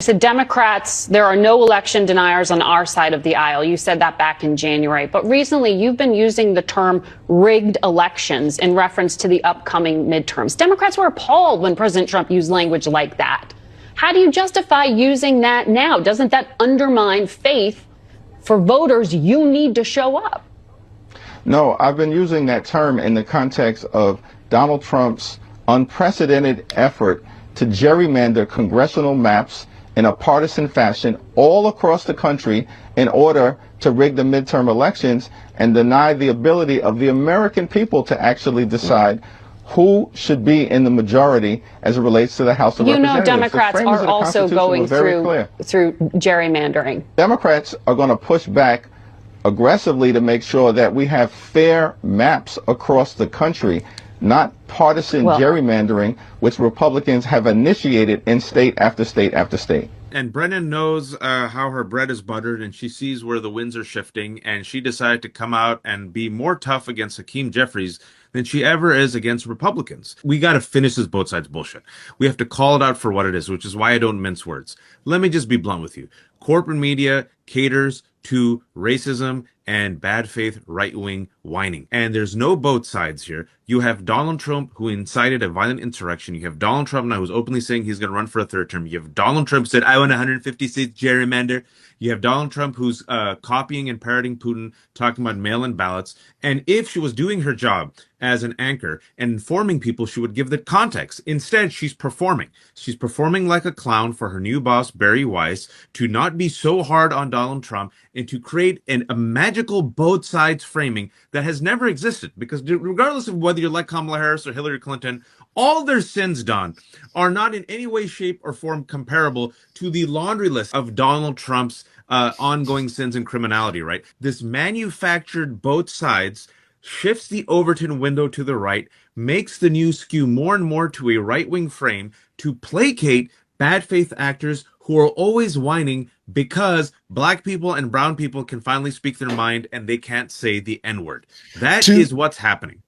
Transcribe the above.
said Democrats, there are no election deniers on our side of the aisle. You said that back in January. But recently, you've been using the term rigged elections in reference to the upcoming midterms. Democrats were appalled when President Trump used language like that. How do you justify using that now? Doesn't that undermine faith for voters? You need to show up. No, I've been using that term in the context of Donald Trump's unprecedented effort to gerrymander congressional maps in a partisan fashion all across the country in order to rig the midterm elections and deny the ability of the American people to actually decide who should be in the majority as it relates to the House of Representatives. You know, Democrats are also going through gerrymandering. Democrats are going to push back aggressively to make sure that we have fair maps across the country, not partisan gerrymandering, which Republicans have initiated in state after state after state. And Brennan knows how her bread is buttered, and she sees where the winds are shifting, and she decided to come out and be more tough against Hakeem Jeffries than she ever is against Republicans. We got to finish this both sides bullshit. We have to call it out for what it is, which is why I don't mince words. Let me just be blunt with you. Corporate media caters to racism and bad faith right-wing whining. And there's no both sides here. You have Donald Trump, who incited a violent insurrection. You have Donald Trump now, who's openly saying he's going to run for a third term. You have Donald Trump said, I want 150 seats gerrymander. You have Donald Trump, who's copying and parroting Putin, talking about mail-in ballots. And if she was doing her job as an anchor and informing people, she would give the context. Instead, she's performing. She's performing like a clown for her new boss, Barry Weiss, to not be so hard on Donald Trump and to create a magical both sides framing that has never existed. Because regardless of whether you like Kamala Harris or Hillary Clinton, all their sins, Don, are not in any way, shape, or form comparable to the laundry list of Donald Trump's ongoing sins and criminality, right? This manufactured both sides shifts the Overton window to the right, makes the news skew more and more to a right-wing frame to placate bad faith actors who are always whining because black people and brown people can finally speak their mind and they can't say the N-word. That is what's happening.